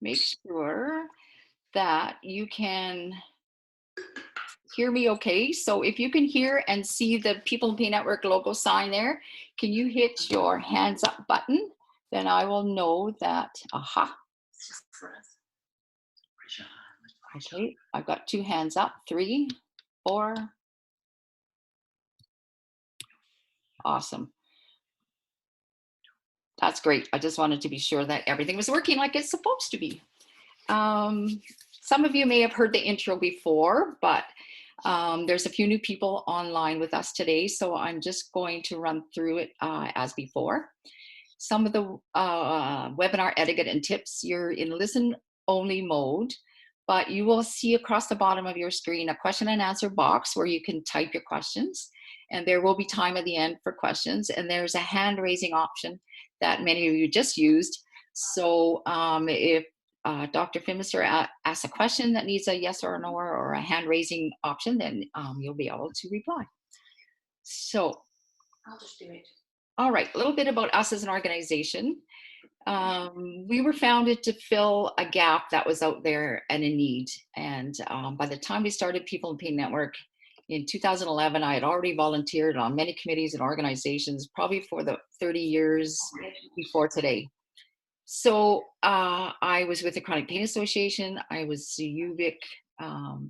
make sure that you can hear me okay. So if you can hear and see the People in Pain Network logo sign there, can you hit your hands up button? Then I will know that, aha. Okay, I've got 2 hands up, 3, 4. Awesome. That's great. I just wanted to be sure that everything was working like it's supposed to be. Some of you may have heard the intro before, but there's a few new people online with us today, so I'm just going to run through it as before. Some of the webinar etiquette and tips, you're in listen-only mode, but you will see across the bottom of your screen a question and answer box where you can type your questions, and there will be time at the end for questions, and there's a hand-raising option that many of you just used. So if Dr. Phimister asks a question that needs a yes or a no or a hand-raising option, then you'll be able to reply. So I'll just do it. All right, a little bit about us as an organization. We were founded to fill a gap that was out there and a need. And by the time we started People in Pain Network in 2011, I had already volunteered on many committees and organizations, probably for the 30 years before today. So I was with the Chronic Pain Association. I was a UVIC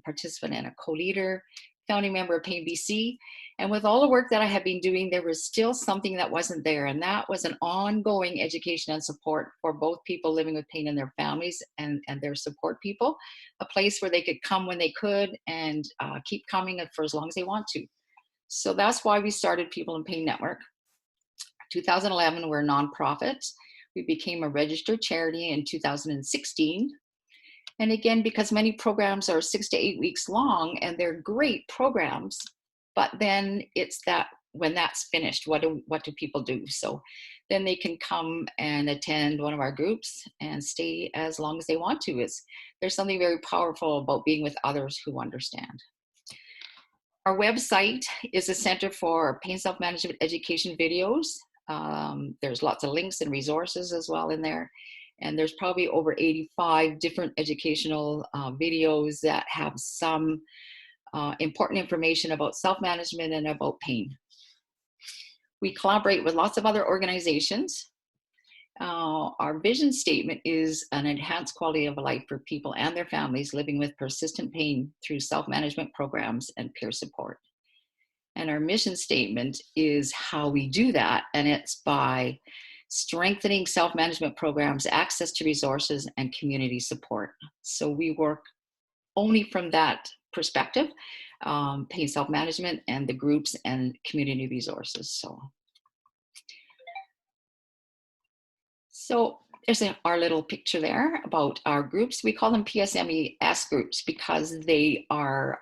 participant and a co-leader, founding member of Pain BC. And with all the work that I had been doing, there was still something that wasn't there. And that was an ongoing education and support for both people living with pain and their families and their support people, a place where they could come when they could and keep coming for as long as they want to. So that's why we started People in Pain Network. 2011, we're a nonprofit. We became a registered charity in 2016. And again, because many programs are 6 to 8 weeks long and they're great programs, but then it's that when that's finished, what do people do? So then they can come and attend one of our groups and stay as long as they want to. There's something very powerful about being with others who understand. Our website is a center for pain self-management education videos. There's lots of links and resources as well in there. And there's probably over 85 different educational videos that have some important information about self-management and about pain. We collaborate with lots of other organizations. Our vision statement is an enhanced quality of life for people and their families living with persistent pain through self-management programs and peer support. And our mission statement is how we do that, and it's by strengthening self-management programs, access to resources, and community support. So we work only from that perspective, pain self-management and the groups and community resources. So there's our little picture there about our groups. We call them PSMES groups because they are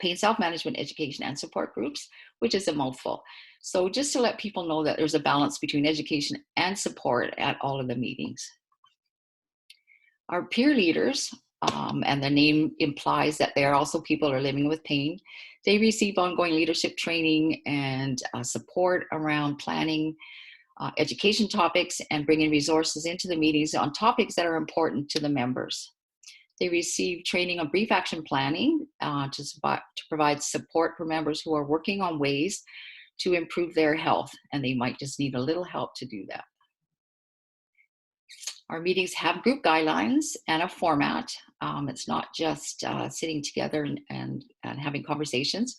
pain self-management education and support groups, which is a mouthful. So just to let people know that there's a balance between education and support at all of the meetings. Our peer leaders, and the name implies that they are also people who are living with pain. They receive ongoing leadership training and support around planning education topics and bringing resources into the meetings on topics that are important to the members. They receive training on brief action planning to provide support for members who are working on ways to improve their health, and they might just need a little help to do that. Our meetings have group guidelines and a format. It's not just sitting together and having conversations.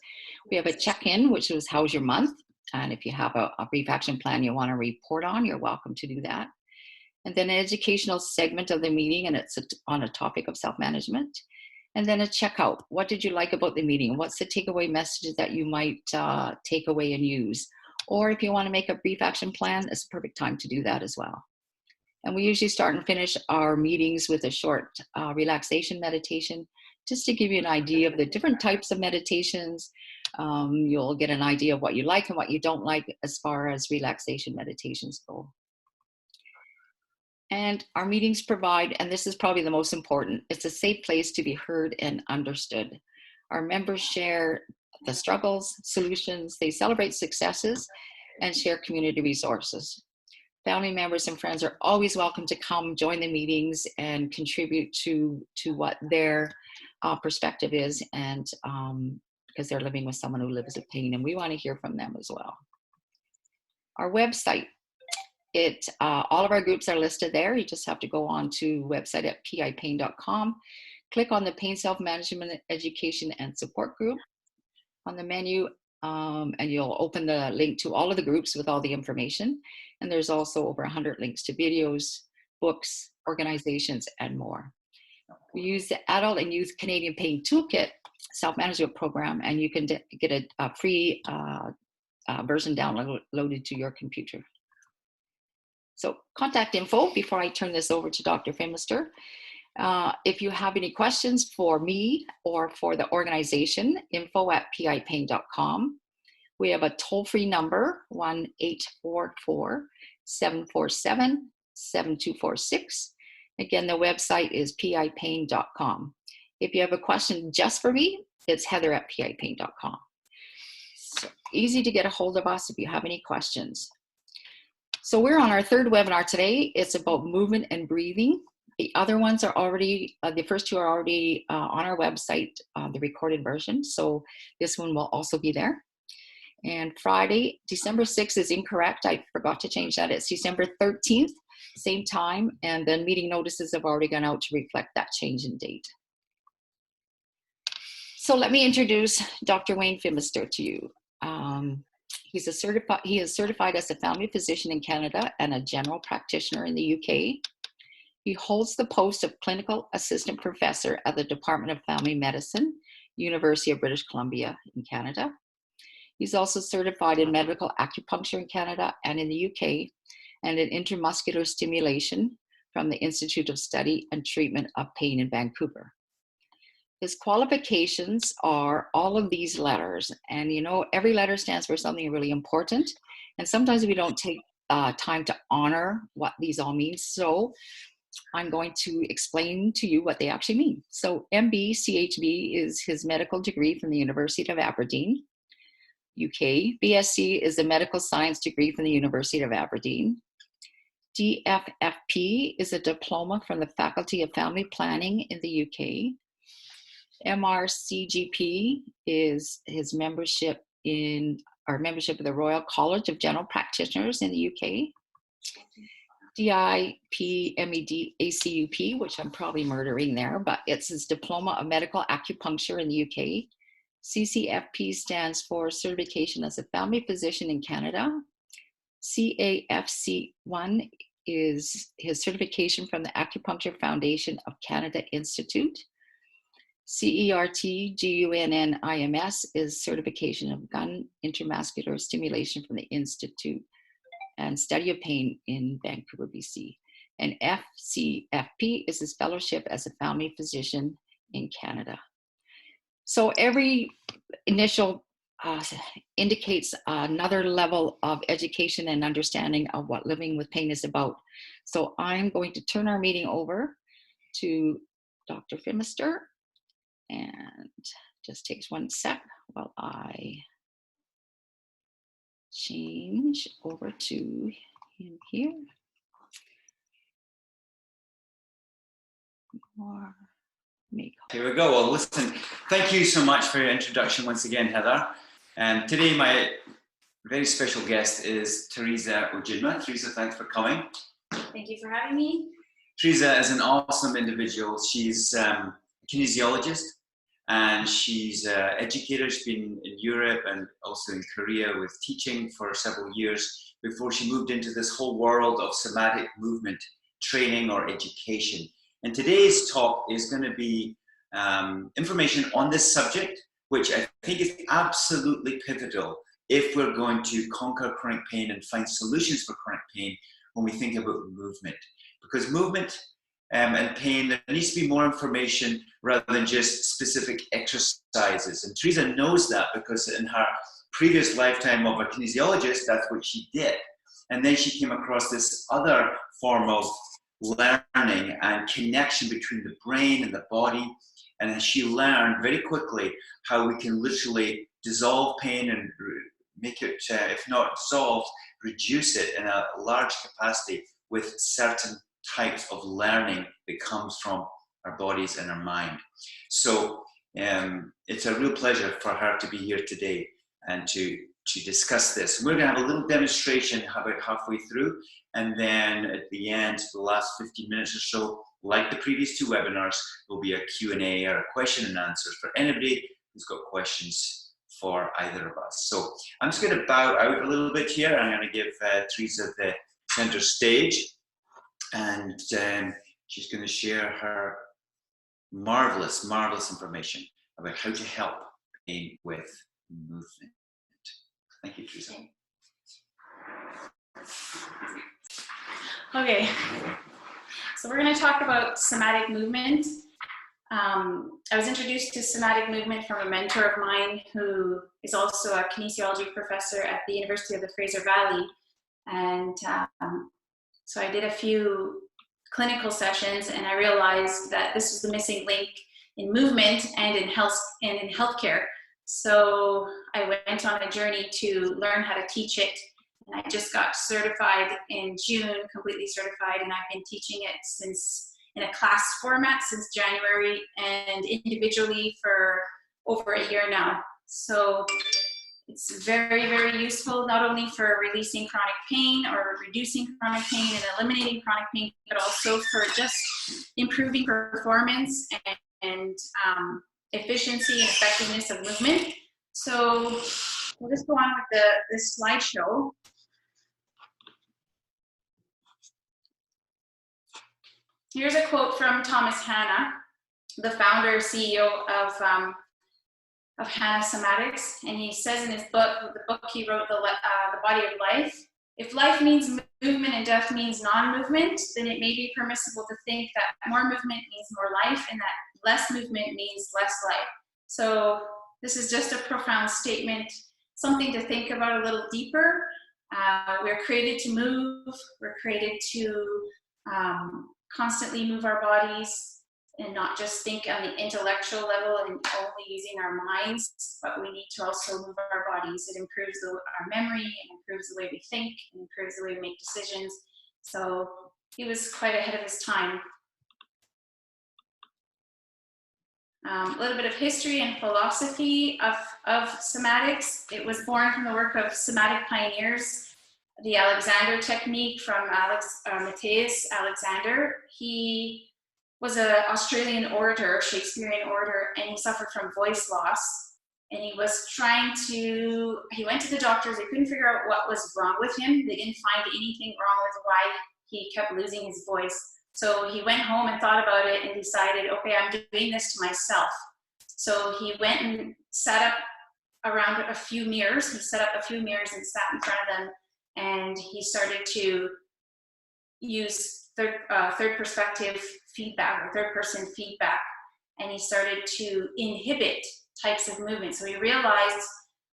We have a check-in, which is how's your month? And if you have a brief action plan you want to report on, you're welcome to do that. And then an educational segment of the meeting, and it's on a topic of self-management. And then a checkout. What did you like about the meeting? What's the takeaway message that you might take away and use? Or if you want to make a brief action plan, it's a perfect time to do that as well. And we usually start and finish our meetings with a short relaxation meditation, just to give you an idea of the different types of meditations. You'll get an idea of what you like and what you don't like as far as relaxation meditations go. And our meetings provide, and this is probably the most important, it's a safe place to be heard and understood. Our members share the struggles, solutions, they celebrate successes, and share community resources. Family members and friends are always welcome to come join the meetings and contribute to what their perspective is, and because they're living with someone who lives with pain, and we want to hear from them as well. Our website, all of our groups are listed there. You just have to go on to website at pipain.com, click on the Pain Self-Management Education and Support group on the menu, and you'll open the link to all of the groups with all the information. And there's also over 100 links to videos, books, organizations, and more. We use the Adult and Youth Canadian Pain Toolkit self-management program, and you can get a free version downloaded to your computer. So contact info before I turn this over to Dr. Phimister. If you have any questions for me or for the organization, info@pipain.com. We have a toll-free number, 1-844-747-7246. Again, the website is pipain.com. If you have a question just for me, it's heather@pipain.com. So easy to get a hold of us if you have any questions. So we're on our third webinar today. It's about movement and breathing. The other ones are already, the first two are already on our website, the recorded version. So this one will also be there. And Friday, December 6th is incorrect. I forgot to change that. It's December 13th, same time. And then meeting notices have already gone out to reflect that change in date. So let me introduce Dr. Wayne Phimister to you. He is certified as a family physician in Canada and a general practitioner in the UK. He holds the post of clinical assistant professor at the Department of Family Medicine, University of British Columbia in Canada. He's also certified in medical acupuncture in Canada and in the UK, and in intramuscular stimulation from the Institute of Study and Treatment of Pain in Vancouver. His qualifications are all of these letters, and you know, every letter stands for something really important, and sometimes we don't take time to honor what these all mean. So I'm going to explain to you what they actually mean. So MB CHB is his medical degree from the University of Aberdeen, UK. BSc is a medical science degree from the University of Aberdeen. DFFP is a diploma from the Faculty of Family Planning in the UK. MRCGP is his membership of the Royal College of General Practitioners in the UK. DIPMED ACUP, which I'm probably murdering there, but it's his Diploma of Medical Acupuncture in the UK. CCFP stands for Certification as a Family Physician in Canada. CAFC1 is his certification from the Acupuncture Foundation of Canada Institute. CERT-GUNNIMS is certification of gun intramuscular stimulation from the Institute and Study of Pain in Vancouver, BC. And FCFP is his fellowship as a family physician in Canada. So every initial indicates another level of education and understanding of what living with pain is about. So I'm going to turn our meeting over to Dr. Phimister, and just takes one sec while I change over to him here. Here we go. Well, listen, thank you so much for your introduction once again, Heather. And today my very special guest is Teresa Ojidma. Teresa, thanks for coming. Thank you for having me. Teresa is an awesome individual. She's a kinesiologist, and she's an educator. She's been in Europe and also in Korea with teaching for several years before she moved into this whole world of somatic movement training or education. And today's talk is going to be information on this subject, which I think is absolutely pivotal if we're going to conquer chronic pain and find solutions for chronic pain when we think about movement. Because movement and pain, there needs to be more information rather than just specific exercises. And Teresa knows that because in her previous lifetime of a kinesiologist, that's what she did. And then she came across this other form of learning and connection between the brain and the body. And she learned very quickly how we can literally dissolve pain and make it, if not dissolved, reduce it in a large capacity with certain types of learning that comes from our bodies and our mind. So it's a real pleasure for her to be here today and to discuss this. We're going to have a little demonstration about halfway through, and then at the end, the last 15 minutes or so, like the previous two webinars, will be a Q&A or a question and answers for anybody who's got questions for either of us. So I'm just going to bow out a little bit here. I'm going to give Teresa the center stage, and she's going to share her marvelous, marvelous information about how to help pain with movement. Thank you, Teresa. Okay, so we're going to talk about somatic movement. I was introduced to somatic movement from a mentor of mine who is also a kinesiology professor at the University of the Fraser Valley. And so I did a few clinical sessions, and I realized that this was the missing link in movement and in healthcare. So I went on a journey to learn how to teach it, and I just got certified in June, completely certified, and I've been teaching it since in a class format since January, and individually for over a year now. So it's very, very useful, not only for releasing chronic pain or reducing chronic pain and eliminating chronic pain, but also for just improving performance and efficiency and effectiveness of movement. So we'll just go on with this slideshow. Here's a quote from Thomas Hanna, the founder, CEO of Hanna Somatics, and he says in his book, the book he wrote, The Body of Life, if life means movement and death means non-movement, then it may be permissible to think that more movement means more life and that less movement means less life. So this is just a profound statement, something to think about a little deeper. We're created to move, we're created to constantly move our bodies, and not just think on the intellectual level and only using our minds, but we need to also move our bodies. It improves our memory, it improves the way we think, it improves the way we make decisions. So he was quite ahead of his time. A little bit of history and philosophy of somatics. It was born from the work of somatic pioneers, the Alexander technique from Matthias Alexander. He was an Australian orator, Shakespearean orator, and he suffered from voice loss. And he went to the doctors, they couldn't figure out what was wrong with him. They didn't find anything wrong with why he kept losing his voice. So he went home and thought about it and decided, okay, I'm doing this to myself. So he went and sat up around a few mirrors. He set up a few mirrors and sat in front of them, and he started to use third perspective feedback or third person feedback, and he started to inhibit types of movement. So he realized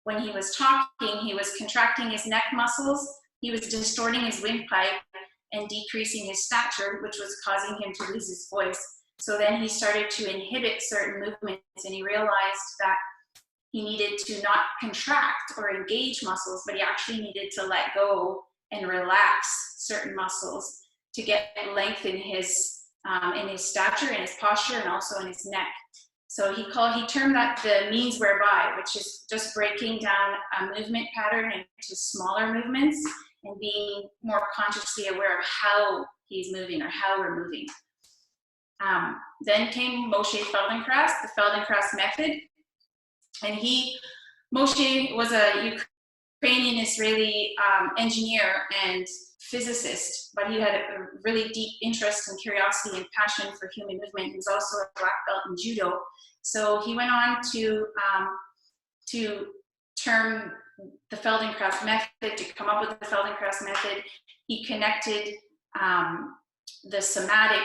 when he was talking, he was contracting his neck muscles, he was distorting his windpipe and decreasing his stature, which was causing him to lose his voice. So then he started to inhibit certain movements, and he realized that he needed to not contract or engage muscles, but he actually needed to let go and relax certain muscles to get length in his stature, in his posture, and also in his neck. So he termed that the means whereby, which is just breaking down a movement pattern into smaller movements and being more consciously aware of how he's moving or how we're moving. Then came Moshe Feldenkrais, the Feldenkrais method. And Moshe was a Ukrainian-Israeli engineer and physicist, but he had a really deep interest and curiosity and passion for human movement. He was also a black belt in judo. So he went on to term the Feldenkrais method, to come up with the Feldenkrais method. He connected the somatic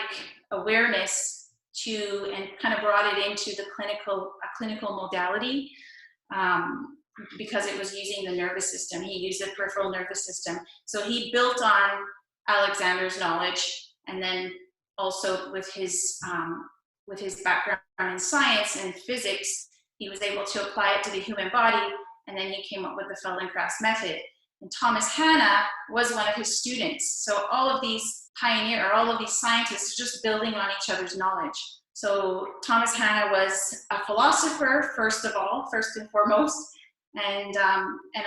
awareness to, and kind of brought it into the clinical modality, because it was using the nervous system. He used the peripheral nervous system. So he built on Alexander's knowledge, and then also with his background in science and physics, he was able to apply it to the human body and then he came up with the Feldenkrais method. And Thomas Hanna was one of his students. So all of these all of these scientists just building on each other's knowledge. So Thomas Hanna was a philosopher, first and foremost, and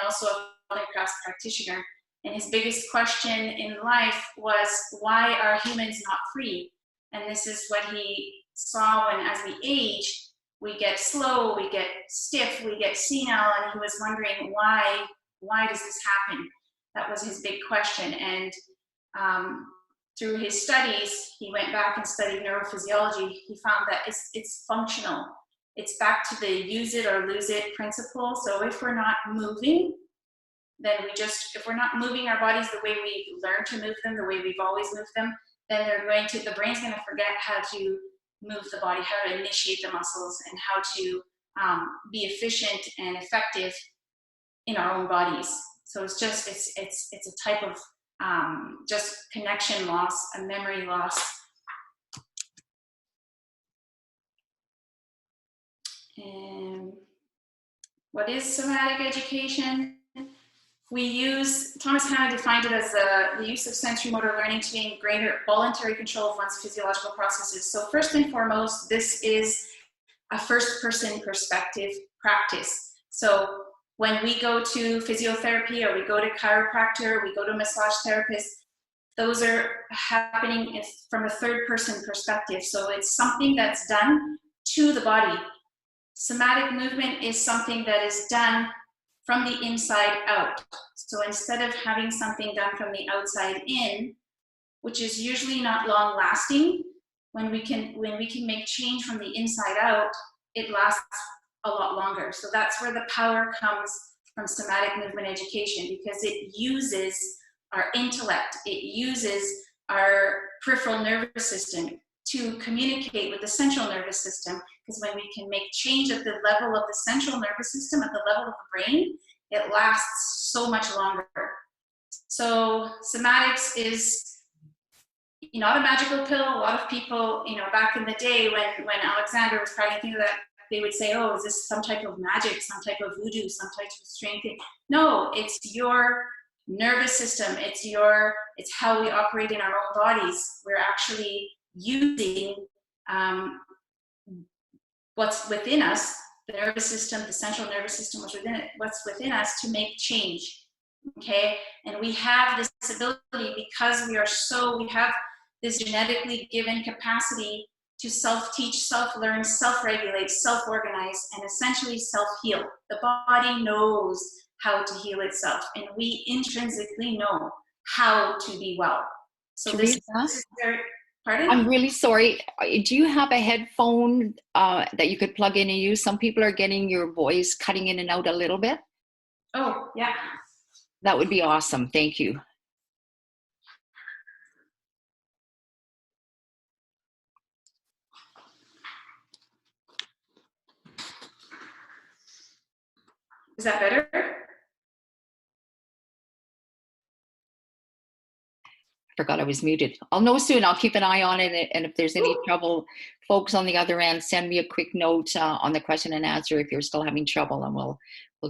also a Feldenkrais practitioner. And his biggest question in life was, why are humans not free? And this is what he saw when, as we age, we get slow, we get stiff, we get senile, and he was wondering why does this happen? That was his big question. And through his studies, he went back and studied neurophysiology. He found that it's functional. It's back to the use it or lose it principle. So if we're not moving, then if we're not moving our bodies the way we learn to move them, the way we've always moved them, then the brain's going to forget how to move the body, how to initiate the muscles, and how to be efficient and effective in our own bodies. So it's a type of just connection loss, a memory loss. And what is somatic education? Thomas Hanna defined it as the use of sensory motor learning to gain greater voluntary control of one's physiological processes. So first and foremost, this is a first-person perspective practice. So when we go to physiotherapy, or we go to chiropractor, we go to massage therapist, those are happening from a third-person perspective. So it's something that's done to the body. Somatic movement is something that is done from the inside out. So instead of having something done from the outside in, which is usually not long lasting, when we can make change from the inside out, it lasts a lot longer. So that's where the power comes from somatic movement education, because it uses our intellect, it uses our peripheral nervous system to communicate with the central nervous system. Because when we can make change at the level of the central nervous system, at the level of the brain, it lasts so much longer. So somatics is not a magical pill. A lot of people, back in the day when Alexander was practicing that, they would say, oh, is this some type of magic, some type of voodoo, some type of strange thing? No, it's your nervous system. It's how we operate in our own bodies. We're actually using what's within us, the nervous system, the central nervous system, what's within us to make change. Okay, and we have this ability because we have this genetically given capacity to self-teach, self-learn, self-regulate, self-organize, and essentially self-heal. The body knows how to heal itself, and we intrinsically know how to be well. So this is very, pardon? I'm really sorry. Do you have a headphone that you could plug in and use? Some people are getting your voice cutting in and out a little bit. Oh, yeah. That would be awesome. Thank you. Is that better? Forgot I was muted. I'll know soon. I'll keep an eye on it. And if there's any trouble, folks on the other end, send me a quick note on the question and answer if you're still having trouble, and we'll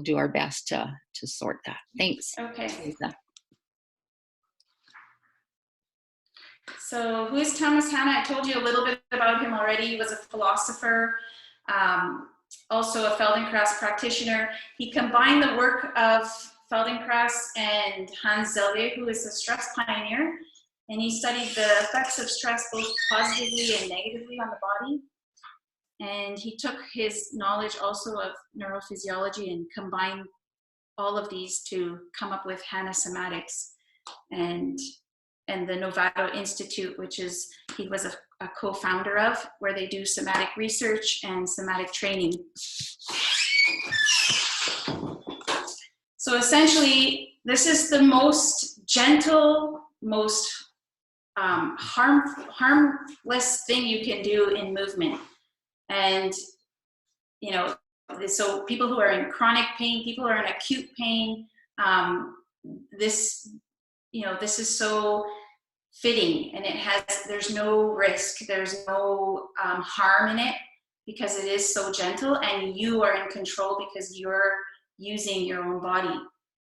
do our best to sort that. Thanks. Okay. Lisa. So who is Thomas Hanna? I told you a little bit about him already. He was a philosopher, also a Feldenkrais practitioner. He combined the work of Feldenkrais and Hans Selye, who is a stress pioneer, and he studied the effects of stress both positively and negatively on the body. And he took his knowledge also of neurophysiology and combined all of these to come up with Hanna Somatics and the Novato Institute, which he was a co-founder of, where they do somatic research and somatic training. So essentially, this is the most gentle, most harmless thing you can do in movement. And, so people who are in chronic pain, people who are in acute pain, this is so fitting, and there's no risk, there's no harm in it, because it is so gentle, and you are in control because you're using your own body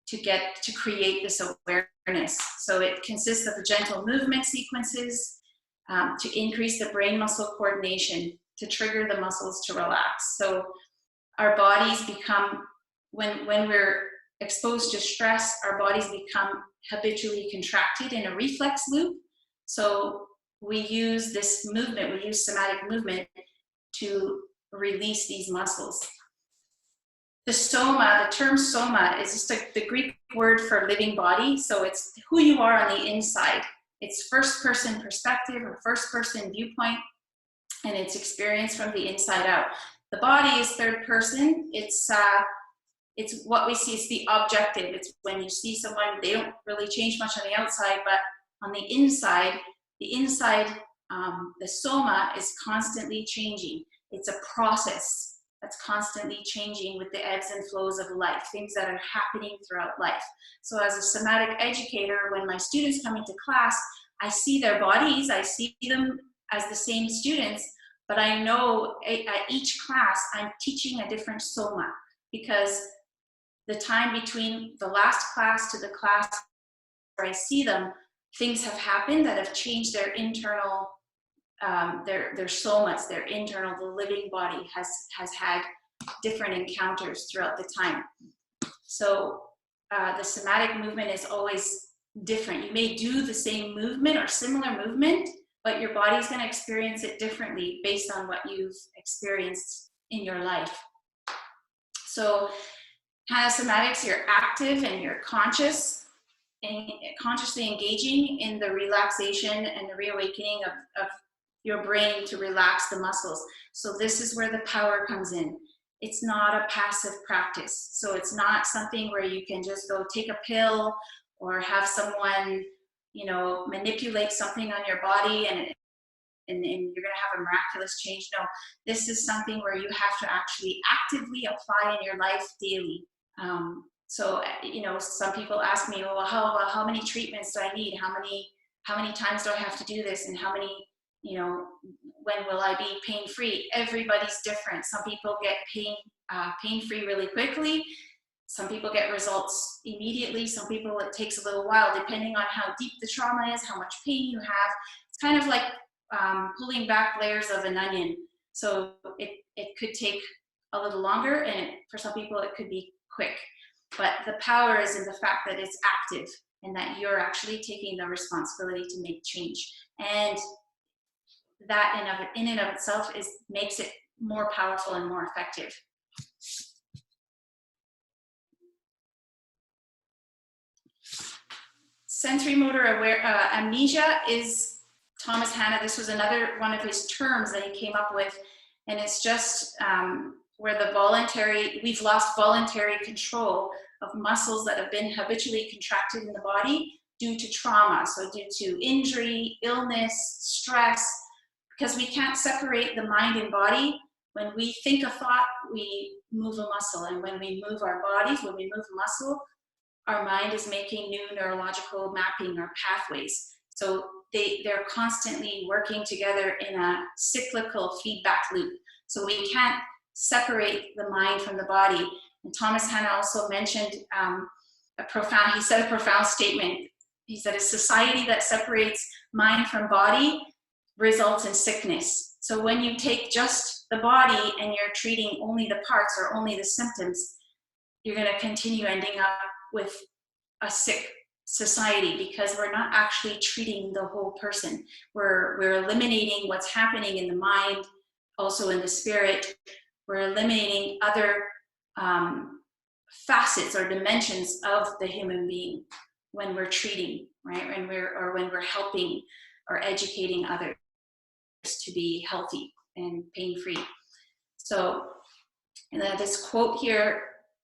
to create this awareness. So it consists of gentle movement sequences to increase the brain muscle coordination, to trigger the muscles to relax. So our bodies become, when we're exposed to stress, our bodies become habitually contracted in a reflex loop. So we use this movement, we use somatic movement to release these muscles. The soma, the term soma is just the Greek word for living body. So it's who you are on the inside. It's first person perspective or first person viewpoint, and it's experience from the inside out. The body is third person. It's what we see, it's the objective. It's when you see someone, they don't really change much on the outside, but on the inside, the soma is constantly changing. It's a process that's constantly changing with the ebbs and flows of life, things that are happening throughout life. So as a somatic educator, when my students come into class, I see their bodies, I see them as the same students, but I know at each class, I'm teaching a different soma, because the time between the last class to the class where I see them, things have happened that have changed their internal, their somas, their internal, the living body has had different encounters throughout the time. So the somatic movement is always different. You may do the same movement or similar movement, but your body's going to experience it differently based on what you've experienced in your life. So somatics, you're active and you're conscious, and consciously engaging in the relaxation and the reawakening of your brain to relax the muscles. So this is where the power comes in. It's not a passive practice. So it's not something where you can just go take a pill or have someone, manipulate something on your body and you're going to have a miraculous change. No, this is something where you have to actually actively apply in your life daily. So some people ask me, well, how many treatments do I need? How many times do I have to do this? And how many, when will I be pain-free? Everybody's different. Some people get pain-free really quickly. Some people get results immediately. Some people, it takes a little while, depending on how deep the trauma is, how much pain you have. It's kind of like pulling back layers of an onion. So it could take a little longer, and for some people it could be quick. But the power is in the fact that it's active and that you're actually taking the responsibility to make change. And that in and of itself makes it more powerful and more effective. Sensory motor amnesia is Thomas Hanna. This was another one of his terms that he came up with, and it's just where we've lost voluntary control of muscles that have been habitually contracted in the body due to trauma. So due to injury, illness, stress, because we can't separate the mind and body. When we think a thought, we move a muscle, and when we move our bodies, when we move a muscle, our mind is making new neurological mapping or pathways. So they're constantly working together in a cyclical feedback loop. So we can't separate the mind from the body. And Thomas Hanna also mentioned he said a profound statement. He said, a society that separates mind from body results in sickness. So when you take just the body and you're treating only the parts or only the symptoms, you're going to continue ending up with a sick society, because we're not actually treating the whole person. We're eliminating what's happening in the mind, also in the spirit. We're eliminating other facets or dimensions of the human being when we're treating, right? When we're helping or educating others to be healthy and pain-free. So, and then this quote here,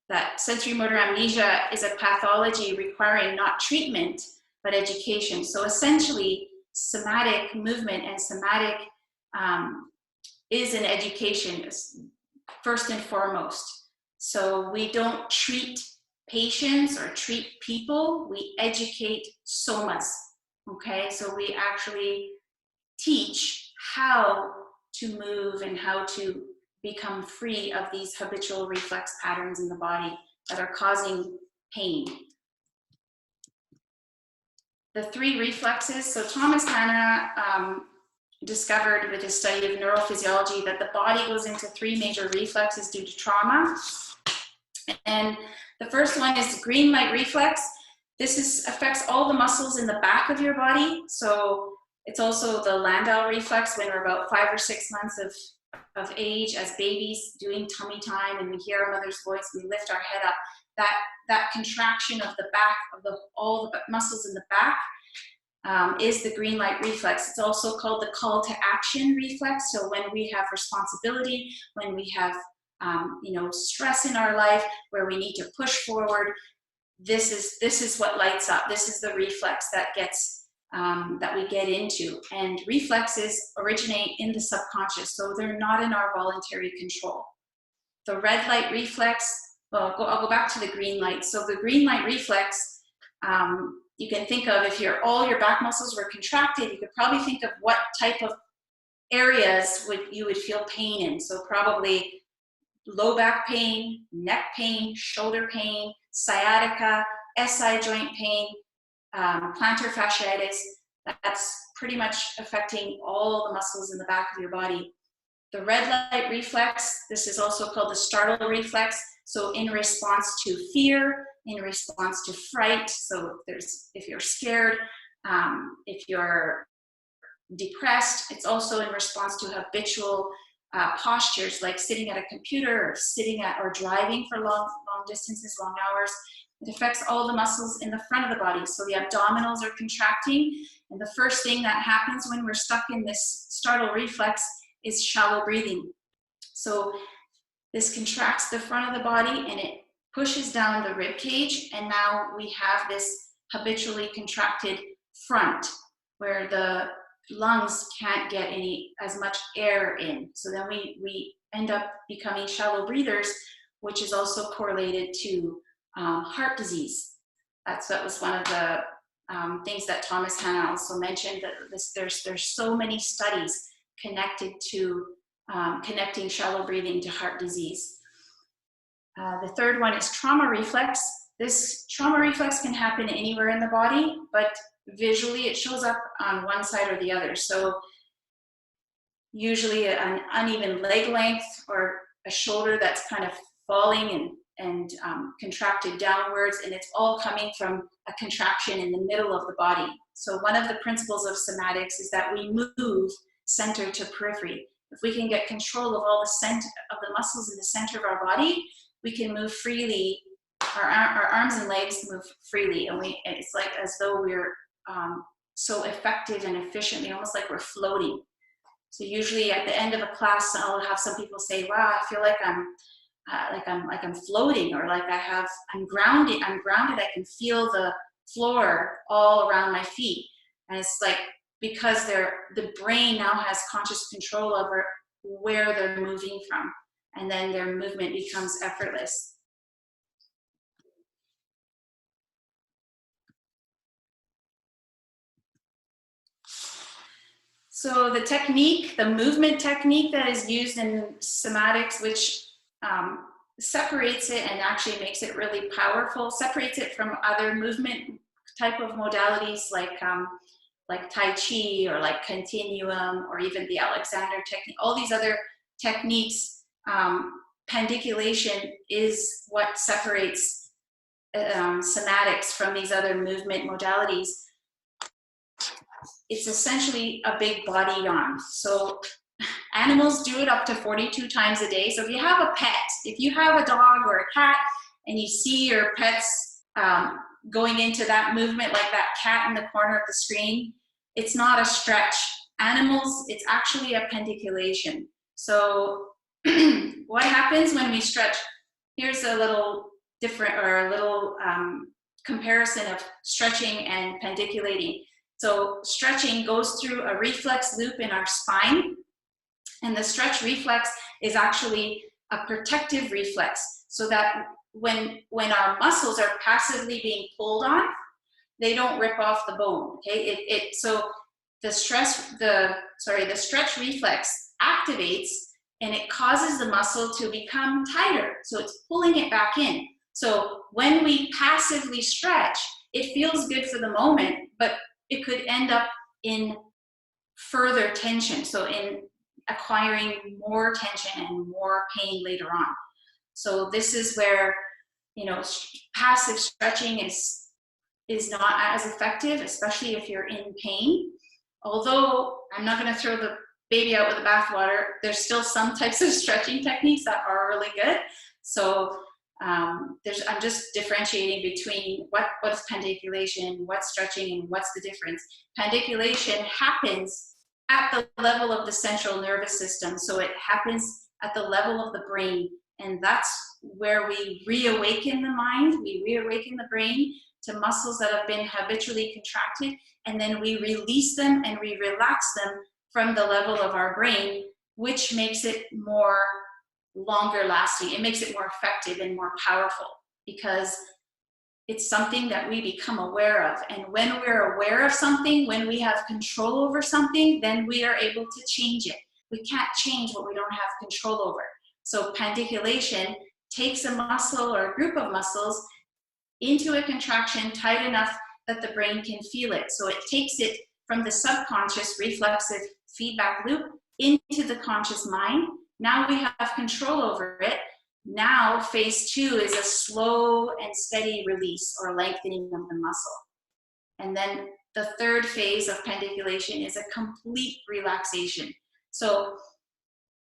that sensory motor amnesia is a pathology requiring not treatment, but education. So essentially, somatic movement and somatic is an education, first and foremost. So we don't treat patients or treat people, we educate somas, okay? So we actually teach how to move and how to become free of these habitual reflex patterns in the body that are causing pain. The 3 reflexes, so Thomas Hanna discovered with his study of neurophysiology that the body goes into 3 major reflexes due to trauma. And the first one is the green light reflex. This affects all the muscles in the back of your body. So it's also the Landau reflex when we're about 5 or 6 months of age as babies doing tummy time and we hear our mother's voice, we lift our head up. That contraction of the back of all the muscles in the back is the green light reflex. It's also called the call to action reflex. So when we have responsibility, when we have stress in our life, where we need to push forward, this is what lights up. This is the reflex that gets that we get into. And reflexes originate in the subconscious, so they're not in our voluntary control. The red light reflex, well, I'll go back to the green light. So the green light reflex, you can think of, if all your back muscles were contracted, you could probably think of what type of areas you would feel pain in. So probably low back pain, neck pain, shoulder pain, sciatica, SI joint pain, plantar fasciitis. That's pretty much affecting all the muscles in the back of your body. The red light reflex, this is also called the startle reflex. So in response to fear, in response to fright, so if you're scared, if you're depressed, it's also in response to habitual postures like sitting at a computer or driving for long distances, long hours. It affects all the muscles in the front of the body. So the abdominals are contracting, and the first thing that happens when we're stuck in this startle reflex is shallow breathing. So this contracts the front of the body and it pushes down the rib cage, and now we have this habitually contracted front where the lungs can't get as much air in. So then we end up becoming shallow breathers, which is also correlated to heart disease. That was one of the things that Thomas Hanna also mentioned, that there's so many studies connected to connecting shallow breathing to heart disease. The third one is trauma reflex. This trauma reflex can happen anywhere in the body, but visually it shows up on one side or the other. So usually an uneven leg length or a shoulder that's kind of falling and contracted downwards, and it's all coming from a contraction in the middle of the body. So one of the principles of somatics is that we move center to periphery. If we can get control of all the muscles in the center of our body, we can move freely. Our arms and legs move freely, and it's like as though we're so effective and efficiently, almost like we're floating. So usually at the end of a class, I'll have some people say, "Wow, I feel like I'm floating," or like I'm grounded. I can feel the floor all around my feet, and it's like because the brain now has conscious control over where they're moving from, and then their movement becomes effortless. So the movement technique that is used in somatics, which separates it and actually makes it really powerful, separates it from other movement type of modalities like Tai Chi or like Continuum or even the Alexander technique. All these other techniques, Pandiculation is what separates somatics from these other movement modalities. It's essentially a big body yawn. So animals do it up to 42 times a day. So if you have a pet, if you have a dog or a cat and you see your pets going into that movement like that cat in the corner of the screen, it's not a stretch. Animals, it's actually a pandiculation. So what happens when we stretch? Here's a little different, or a little comparison of stretching and pandiculating. So stretching goes through a reflex loop in our spine, and the stretch reflex is actually a protective reflex, so that when our muscles are passively being pulled on, they don't rip off the bone. Okay, so the stretch reflex activates, and it causes the muscle to become tighter, so it's pulling it back in. So when we passively stretch, it feels good for the moment, but it could end up in further tension. So in acquiring more tension and more pain later on. So this is where, you know, passive stretching is not as effective, especially if you're in pain. Although I'm not going to throw the baby out with the bathwater, there's still some types of stretching techniques that are really good. So I'm just differentiating between what's pandiculation, what's stretching, and what's the difference. Pandiculation happens at the level of the central nervous system. So it happens at the level of the brain. And that's where we reawaken the mind, we reawaken the brain to muscles that have been habitually contracted, and then we release them and we relax them from the level of our brain, which makes it more longer lasting. It makes it more effective and more powerful because it's something that we become aware of. And when we're aware of something, when we have control over something, then we are able to change it. We can't change what we don't have control over. So pandiculation takes a muscle or a group of muscles into a contraction tight enough that the brain can feel it. So it takes it from the subconscious reflexive feedback loop into the conscious mind. Now we have control over it. Now phase 2 is a slow and steady release or lengthening of the muscle. And then the third phase of pandiculation is a complete relaxation. So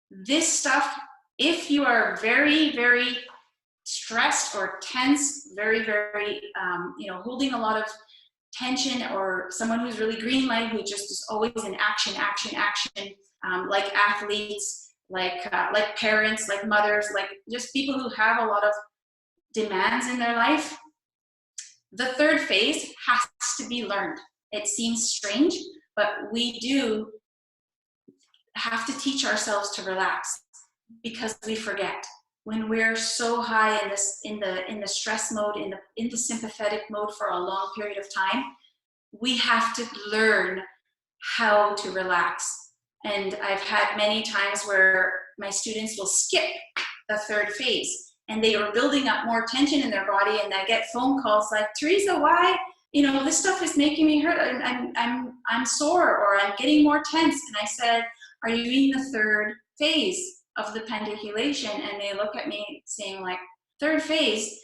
this stuff, if you are very, very stressed or tense, very, very, holding a lot of tension, or someone who's really green light, who just is always in action, like athletes, like parents, like mothers, like just people who have a lot of demands in their life, the third phase has to be learned. It seems strange, but we do have to teach ourselves to relax because we forget. When we're so high in the stress mode, in the sympathetic mode for a long period of time, we have to learn how to relax. And I've had many times where my students will skip the third phase and they are building up more tension in their body, and I get phone calls like, Teresa, why? This stuff is making me hurt. I'm sore, or I'm getting more tense. And I said, are you in the third phase of the pandiculation? And they look at me saying like, third phase?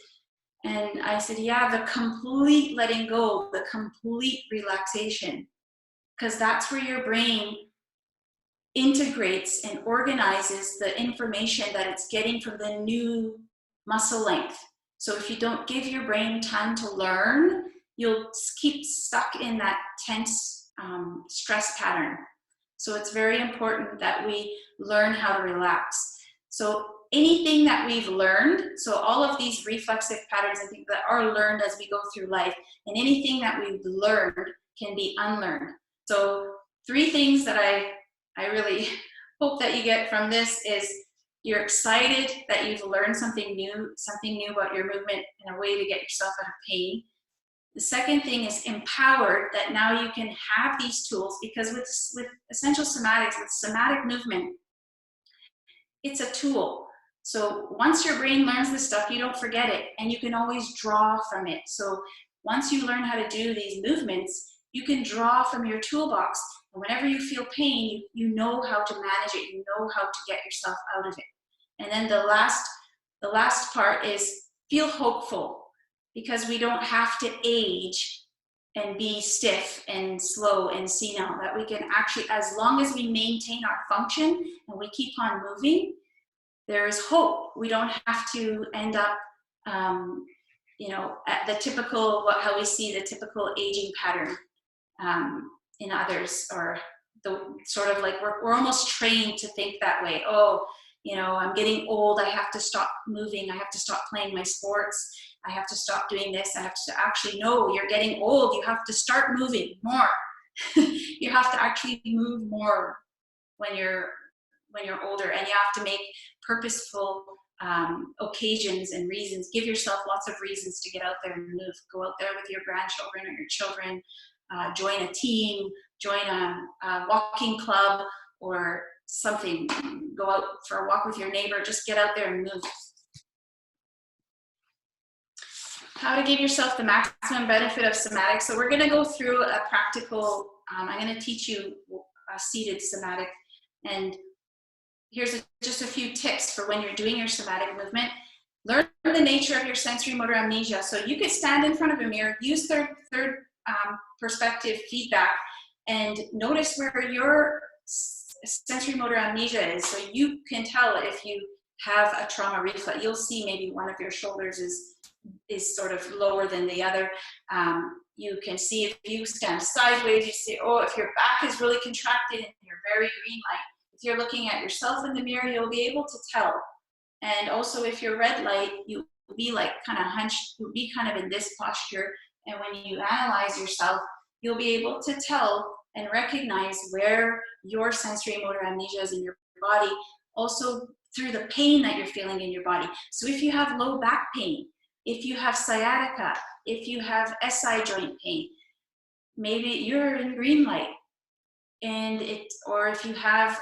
And I said, yeah, the complete letting go, the complete relaxation, because that's where your brain integrates and organizes the information that it's getting from the new muscle length. So if you don't give your brain time to learn, you'll keep stuck in that tense stress pattern. So it's very important that we learn how to relax. So anything that we've learned, so all of these reflexive patterns and things that are learned as we go through life, and anything that we've learned can be unlearned. So 3 things that I really hope that you get from this is you're excited that you've learned something new about your movement and a way to get yourself out of pain. The second thing is empowered, that now you can have these tools, because with essential somatics, with somatic movement, it's a tool. So once your brain learns this stuff, you don't forget it, and you can always draw from it. So once you learn how to do these movements, you can draw from your toolbox, and whenever you feel pain, you know how to manage it, you know how to get yourself out of it. And then the last part is feel hopeful, because we don't have to age and be stiff and slow and senile, that we can actually, as long as we maintain our function and we keep on moving, there is hope. We don't have to end up, at the typical, how we see the typical aging pattern in others, or the sort of like we're almost trained to think that way. Oh, I'm getting old, I have to stop moving, I have to stop playing my sports, I have to stop doing this, I have to actually, no, you're getting old, you have to start moving more. You have to actually move more when you're older, and you have to make purposeful occasions and reasons. Give yourself lots of reasons to get out there and move. Go out there with your grandchildren or your children, join a team, join a walking club or something, go out for a walk with your neighbor, just get out there and move. how to give yourself the maximum benefit of somatic. So we're going to go through a practical, I'm going to teach you a seated somatic, and here's just a few tips for when you're doing your somatic movement. Learn the nature of your sensory motor amnesia. So you could stand in front of a mirror, use third perspective feedback, and notice where your sensory motor amnesia is. So you can tell if you have a trauma reflex. You'll see maybe one of your shoulders is sort of lower than the other. You can see if you stand sideways, you see, oh, if your back is really contracted and you're very green light. If you're looking at yourself in the mirror, you'll be able to tell. And also if you're red light, you'll be like kind of hunched, you'll be kind of in this posture. And when you analyze yourself, you'll be able to tell and recognize where your sensory motor amnesia is in your body, also through the pain that you're feeling in your body. So if you have low back pain, if you have sciatica, if you have SI joint pain, maybe you're in green light, or if you have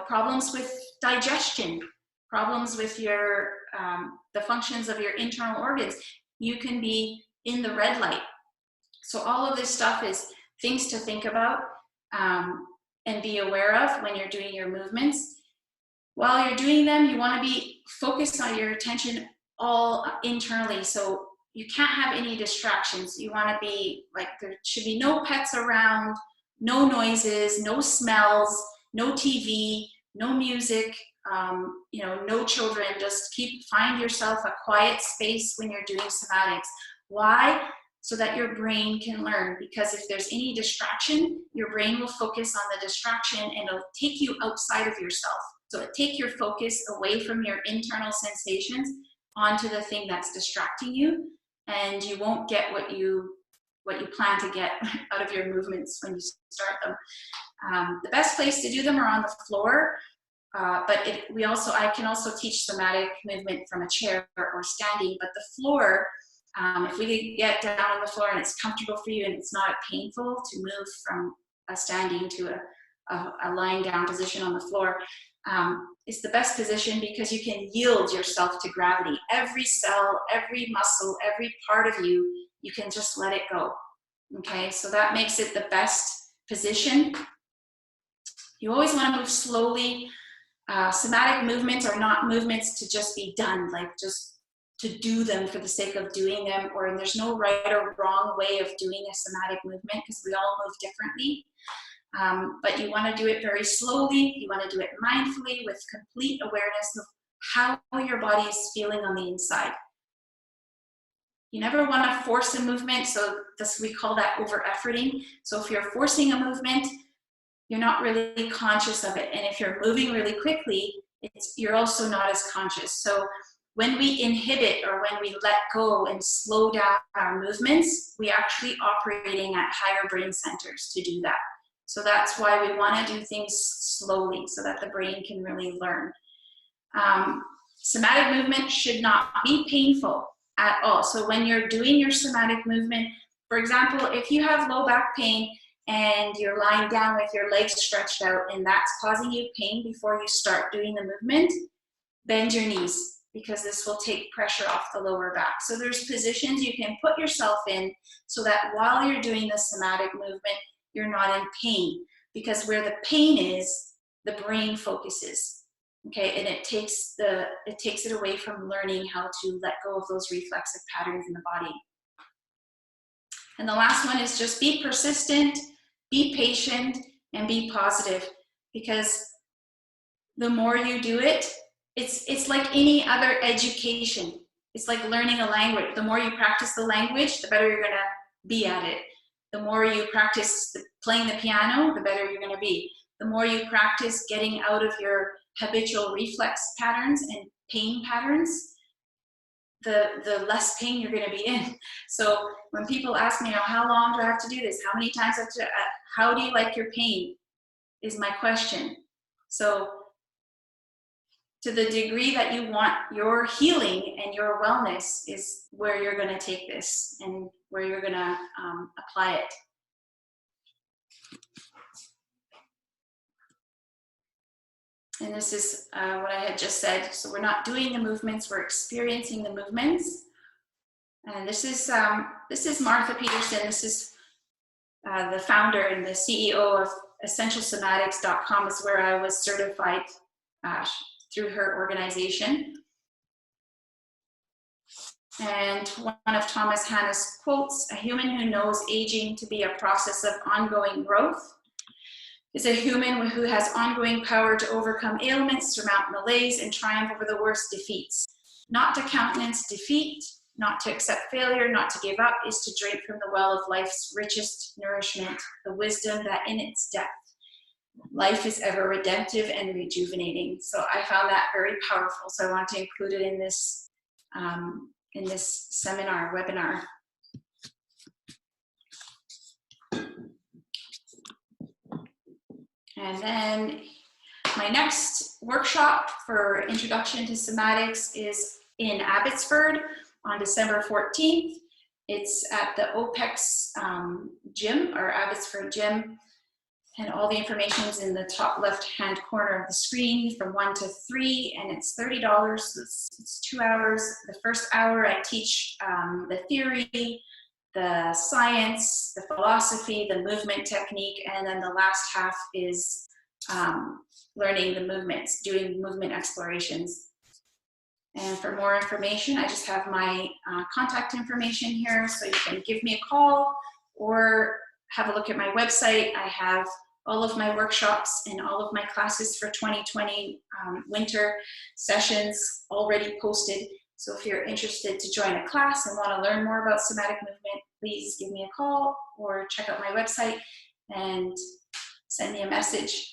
problems with digestion, problems with your the functions of your internal organs, you can be in the red light. So all of this stuff is things to think about and be aware of when you're doing your movements. While you're doing them, you want to be focused on your attention all internally. So you can't have any distractions. You want to be like, there should be no pets around, no noises, no smells, no TV, no music, no children. Just find yourself a quiet space when you're doing somatics. Why? So that your brain can learn, because if there's any distraction, your brain will focus on the distraction and it'll take you outside of yourself. So it'll take your focus away from your internal sensations onto the thing that's distracting you, and you won't get what you plan to get out of your movements when you start them. The best place to do them are on the floor, but I can also teach somatic movement from a chair or standing, but the floor, if we can get down on the floor and it's comfortable for you and it's not painful to move from a standing to a lying down position on the floor, it's the best position because you can yield yourself to gravity. Every cell, every muscle, every part of you, you can just let it go. Okay, so that makes it the best position. You always want to move slowly. Somatic movements are not movements to just be done, like just to do them for the sake of doing them, or there's no right or wrong way of doing a somatic movement because we all move differently. But you want to do it very slowly. You want to do it mindfully with complete awareness of how your body is feeling on the inside. You never want to force a movement, so we call that over-efforting. So if you're forcing a movement, you're not really conscious of it. And if you're moving really quickly, you're also not as conscious. So when we inhibit or when we let go and slow down our movements, we actually operating at higher brain centers to do that. So that's why we want to do things slowly so that the brain can really learn. Somatic movement should not be painful at all. So when you're doing your somatic movement, for example, if you have low back pain and you're lying down with your legs stretched out and that's causing you pain before you start doing the movement, bend your knees, because this will take pressure off the lower back. So there's positions you can put yourself in so that while you're doing the somatic movement, you're not in pain, because where the pain is, the brain focuses. Okay, and it takes it away from learning how to let go of those reflexive patterns in the body. And the last one is just be persistent, be patient, and be positive, because the more you do it, it's like any other education. It's like learning a language. The more you practice the language, the better you're gonna be at it. The more you practice playing the piano, the better you're gonna be. The more you practice getting out of your habitual reflex patterns and pain patterns, the less pain you're gonna be in. So when people ask me, how long do I have to do this? How many times do I have to, how do you like your pain? Is my question. So to the degree that you want your healing and your wellness is where you're gonna take this and where you're gonna apply it. And this is what I had just said. So we're not doing the movements, we're experiencing the movements. And this is Martha Peterson. This is the founder and the CEO of EssentialSomatics.com, is where I was certified through her organization. And one of Thomas Hanna's quotes, "A human who knows aging to be a process of ongoing growth is a human who has ongoing power to overcome ailments, surmount malaise, and triumph over the worst defeats. Not to countenance defeat, not to accept failure, not to give up, is to drink from the well of life's richest nourishment, the wisdom that in its depth, life is ever redemptive and rejuvenating." So I found that very powerful. So I want to include it in this seminar, webinar. And then my next workshop for Introduction to Somatics is in Abbotsford on December 14th. It's at the OPEX gym, or Abbotsford gym. And all the information is in the top left-hand corner of the screen from 1 to 3, and it's $30. It's 2 hours. The first hour I teach the theory, the science, the philosophy, the movement technique, and then the last half is learning the movements, doing movement explorations. And for more information, I just have my contact information here, so you can give me a call or have a look at my website. I have all of my workshops and all of my classes for 2020 winter sessions already posted. So if you're interested to join a class and want to learn more about somatic movement, please give me a call or check out my website and send me a message.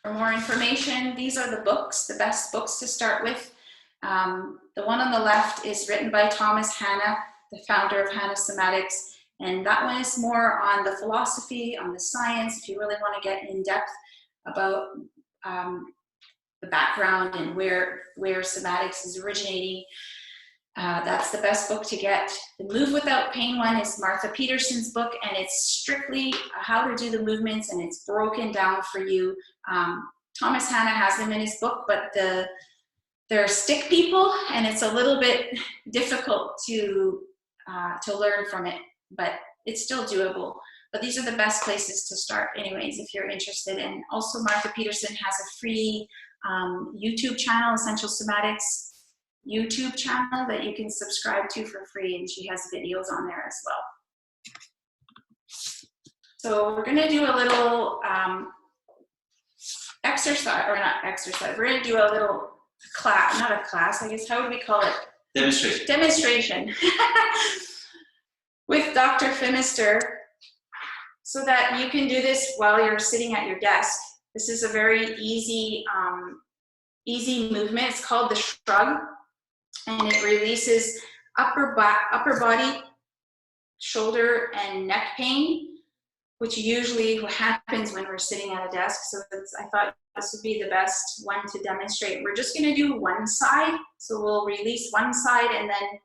For more information, these are the books, the best books to start with. The one on the left is written by Thomas Hanna, the founder of Hanna Somatics, and that one is more on the philosophy, on the science, if you really want to get in depth about the background and where somatics is originating. That's the best book to get. The Move Without Pain one is Martha Peterson's book, and it's strictly how to do the movements, and it's broken down for you. Thomas Hanna has them in his book, but they're stick people, and it's a little bit difficult to learn from it, but it's still doable. But these are the best places to start anyways, if you're interested. And also Martha Peterson has a free YouTube channel, Essential Somatics YouTube channel, that you can subscribe to for free, and she has videos on there as well. So we're gonna do a little exercise, or not exercise, we're gonna do a little class, not a class, I guess, how would we call it? Demonstration. Demonstration with Dr. Phimister, so that you can do this while you're sitting at your desk. This is a very easy, easy movement. It's called the shrug, and it releases upper body, shoulder, and neck pain, which usually happens when we're sitting at a desk. So I thought this would be the best one to demonstrate. We're just going to do one side. So we'll release one side, and then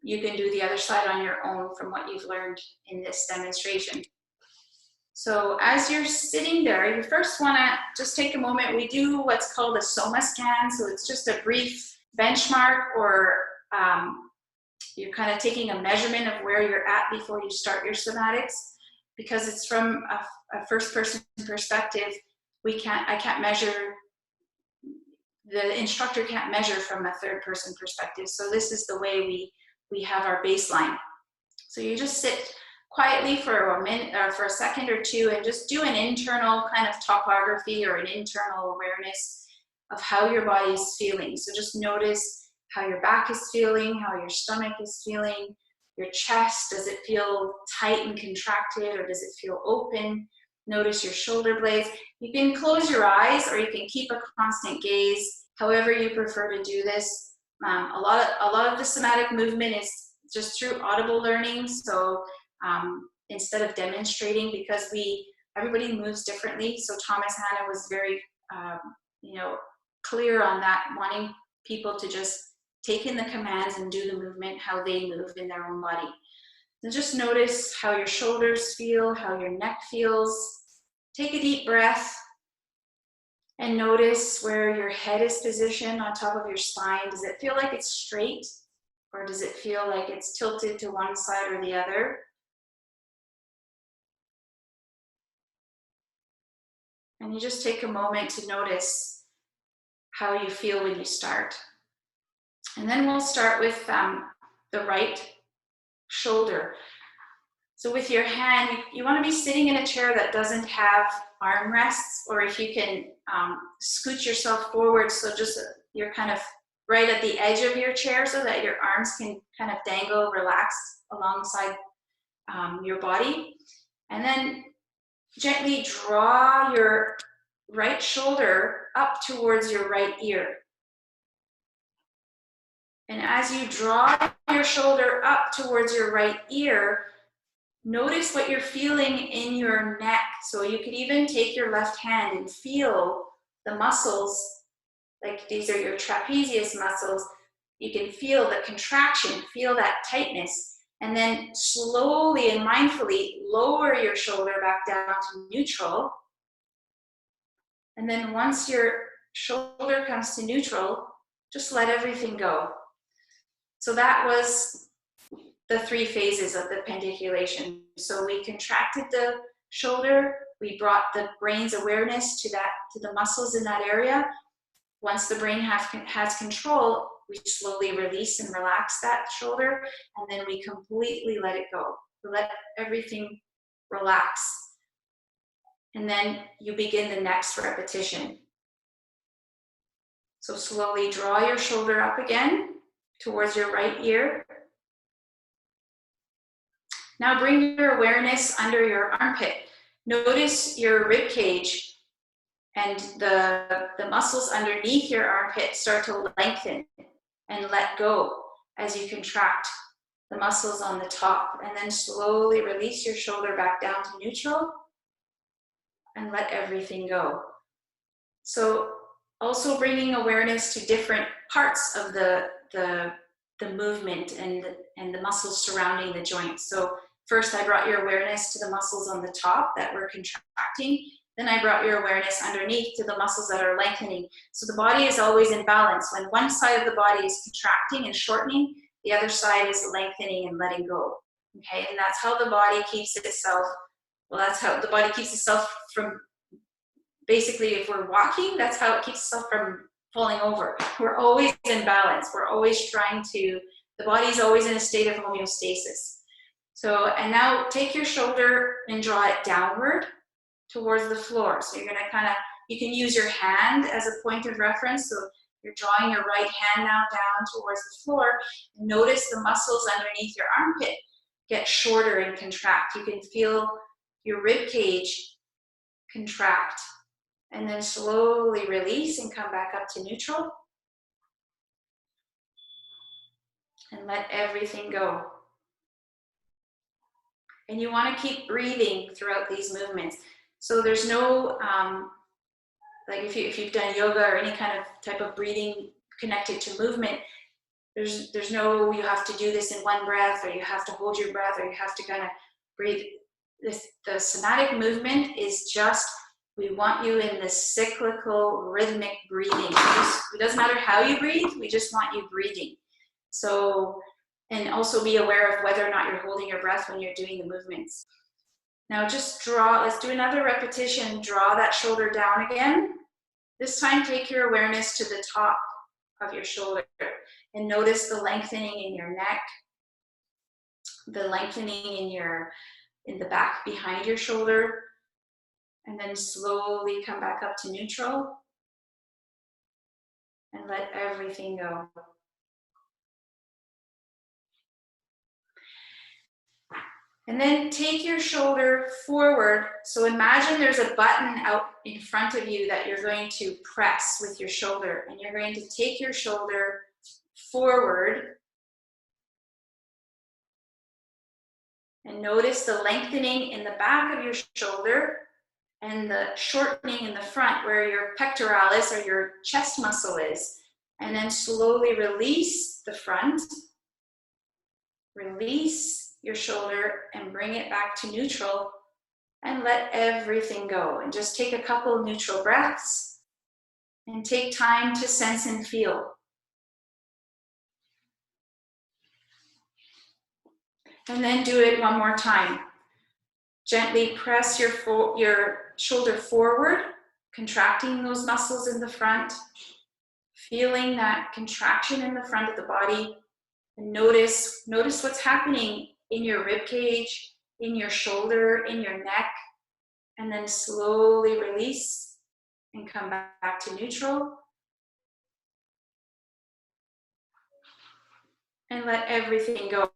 you can do the other side on your own from what you've learned in this demonstration. So as you're sitting there, you first want to just take a moment. We do what's called a soma scan. So it's just a brief benchmark, or you're kind of taking a measurement of where you're at before you start your somatics. Because it's from a first person perspective, I can't measure, the instructor can't measure from a third person perspective. So this is the way we have our baseline. So you just sit quietly for a minute, or for a second or two, and just do an internal kind of topography or an internal awareness of how your body is feeling. So just notice how your back is feeling, how your stomach is feeling, your chest. Does it feel tight and contracted, or does it feel open? Notice your shoulder blades. You can close your eyes, or you can keep a constant gaze, however you prefer to do this. A lot of the somatic movement is just through audible learning. So instead of demonstrating, because everybody moves differently. So Thomas Hanna was very clear on that, wanting people to just take in the commands and do the movement how they move in their own body. And just notice how your shoulders feel, how your neck feels, Take a deep breath and notice where your head is positioned on top of your spine. Does it feel like it's straight, or does it feel like it's tilted to one side or the other? And you just take a moment to notice how you feel when you start. And then we'll start with the right shoulder. So with your hand, you want to be sitting in a chair that doesn't have armrests, or if you can scoot yourself forward, so just you're kind of right at the edge of your chair so that your arms can kind of dangle, relax alongside your body. And then gently draw your right shoulder up towards your right ear. And as you draw your shoulder up towards your right ear, notice what you're feeling in your neck. So you could even take your left hand and feel the muscles, like these are your trapezius muscles. You can feel the contraction, feel that tightness, and then slowly and mindfully lower your shoulder back down to neutral. And then once your shoulder comes to neutral, just let everything go. So that was the 3 phases of the pandiculation. So we contracted the shoulder, we brought the brain's awareness to the muscles in that area. Once the brain has control, we slowly release and relax that shoulder, and then we completely let it go. We let everything relax. And then you begin the next repetition. So slowly draw your shoulder up again towards your right ear. Now bring your awareness under your armpit. Notice your rib cage and the muscles underneath your armpit start to lengthen and let go as you contract the muscles on the top. And then slowly release your shoulder back down to neutral and let everything go. So also bringing awareness to different parts of the movement and the muscles surrounding the joints. So first I brought your awareness to the muscles on the top that were contracting. Then I brought your awareness underneath to the muscles that are lengthening. So the body is always in balance. When one side of the body is contracting and shortening, the other side is lengthening and letting go. Okay, and that's how the body keeps itself, well, that's how the body keeps itself from, basically if we're walking, that's how it keeps itself from falling over. We're always in balance. We're always trying to, the body's always in a state of homeostasis. So, and now take your shoulder and draw it downward towards the floor. So you're gonna kind of, you can use your hand as a point of reference. So you're drawing your right hand now down towards the floor. And notice the muscles underneath your armpit get shorter and contract. You can feel your rib cage contract. And then slowly release and come back up to neutral. And let everything go. And you want to keep breathing throughout these movements. So there's no, like if you've done yoga or any kind of type of breathing connected to movement, there's no, you have to do this in one breath, or you have to hold your breath, or you have to kind of breathe. The somatic movement is just, we want you in this cyclical, rhythmic breathing. It doesn't matter how you breathe, we just want you breathing. So, and also be aware of whether or not you're holding your breath when you're doing the movements. Now just draw, let's do another repetition. Draw that shoulder down again. This time take your awareness to the top of your shoulder and notice the lengthening in your neck, the lengthening in the back behind your shoulder, and then slowly come back up to neutral and let everything go. And then take your shoulder forward. So imagine there's a button out in front of you that you're going to press with your shoulder. And you're going to take your shoulder forward. And notice the lengthening in the back of your shoulder and the shortening in the front where your pectoralis or your chest muscle is. And then slowly release the front. Release your shoulder and bring it back to neutral and let everything go. And just take a couple neutral breaths and take time to sense and feel. And then do it one more time. Gently press your shoulder forward, contracting those muscles in the front, feeling that contraction in the front of the body, and notice what's happening in your rib cage, in your shoulder, in your neck, and then slowly release and come back to neutral. And let everything go.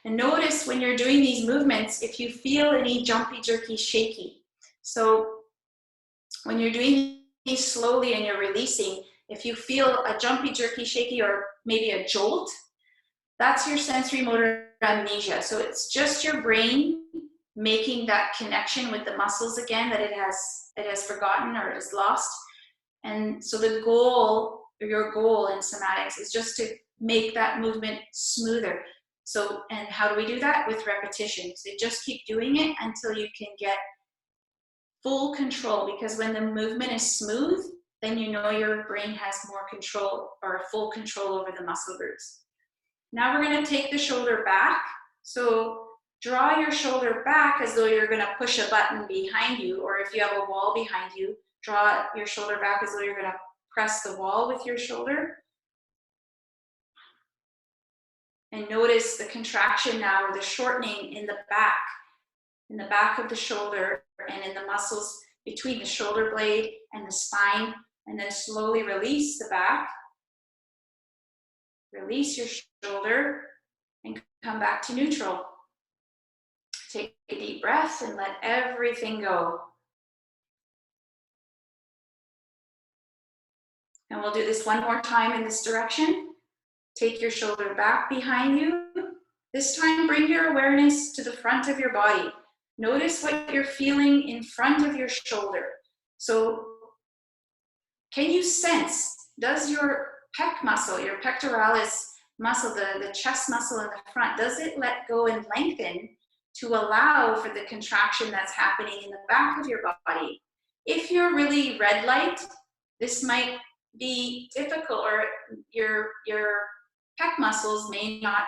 And notice when you're doing these movements, if you feel any jumpy, jerky, shaky. So when you're doing these slowly and you're releasing, if you feel a jumpy, jerky, shaky, or maybe a jolt, that's your sensory motor amnesia. So it's just your brain making that connection with the muscles again that it has forgotten or it has lost. And so the goal, or your goal in somatics, is just to make that movement smoother. So, and how do we do that? With repetition. So you just keep doing it until you can get full control, because when the movement is smooth, then you know your brain has more control or full control over the muscle groups. Now we're going to take the shoulder back. So draw your shoulder back as though you're going to push a button behind you, or if you have a wall behind you, draw your shoulder back as though you're going to press the wall with your shoulder. And notice the contraction now, or the shortening in the back of the shoulder and in the muscles between the shoulder blade and the spine. And then slowly release the back. Release your shoulder and come back to neutral. Take a deep breath and let everything go. And we'll do this one more time in this direction. Take your shoulder back behind you. This time, bring your awareness to the front of your body. Notice what you're feeling in front of your shoulder. So, can you sense, does your pec muscle, your pectoralis muscle, the chest muscle in the front, does it let go and lengthen to allow for the contraction that's happening in the back of your body? If you're really red light, this might be difficult, or your pec muscles may not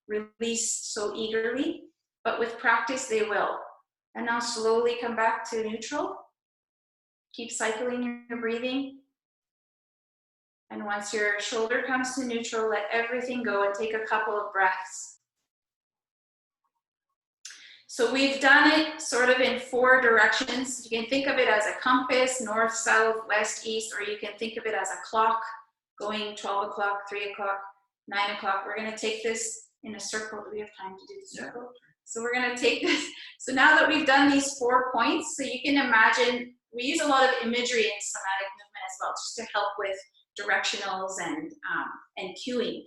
release so eagerly, but with practice they will. And now slowly come back to neutral. Keep cycling your breathing. And once your shoulder comes to neutral, let everything go and take a couple of breaths. So we've done it sort of in 4 directions. You can think of it as a compass, north, south, west, east, or you can think of it as a clock going 12 o'clock, 3 o'clock, 9 o'clock. We're going to take this in a circle. Do we have time to do the circle? Yeah. So we're going to take this. So now that we've done these 4 points, so you can imagine, we use a lot of imagery in somatic movement as well, just to help with directionals and cueing.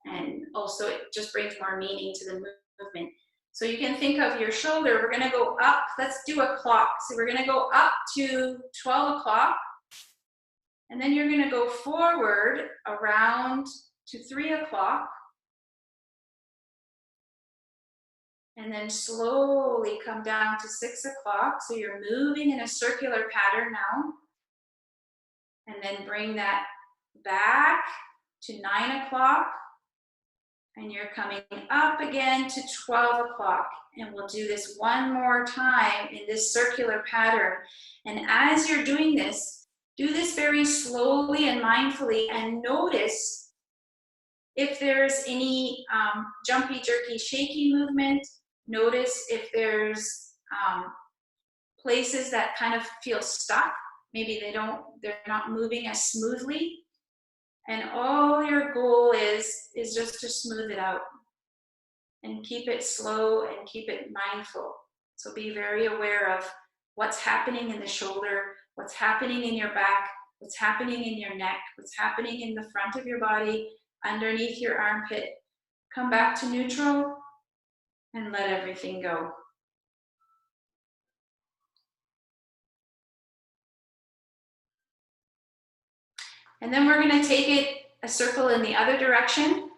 And also it just brings more meaning to the movement. So you can think of your shoulder, we're going to go up, let's do a clock. So we're going to go up to 12 o'clock, and then you're going to go forward around to 3 o'clock, and then slowly come down to 6 o'clock. So you're moving in a circular pattern now, and then bring that back to 9 o'clock. And you're coming up again to 12 o'clock. And we'll do this one more time in this circular pattern. And as you're doing this, do this very slowly and mindfully, and notice if there's any jumpy, jerky, shaky movement. Notice if there's places that kind of feel stuck. Maybe they're not moving as smoothly. And all your goal is just to smooth it out and keep it slow and keep it mindful. So be very aware of what's happening in the shoulder, what's happening in your back, what's happening in your neck, what's happening in the front of your body, underneath your armpit. Come back to neutral and let everything go. And then we're going to take it a circle in the other direction.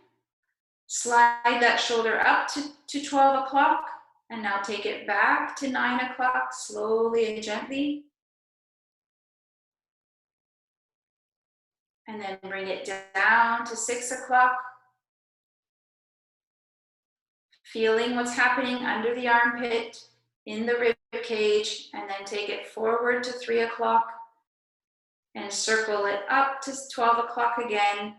Slide that shoulder up to 12 o'clock. And now take it back to 9 o'clock, slowly and gently. And then bring it down to 6 o'clock. Feeling what's happening under the armpit, in the rib cage, and then take it forward to 3 o'clock and circle it up to 12 o'clock again.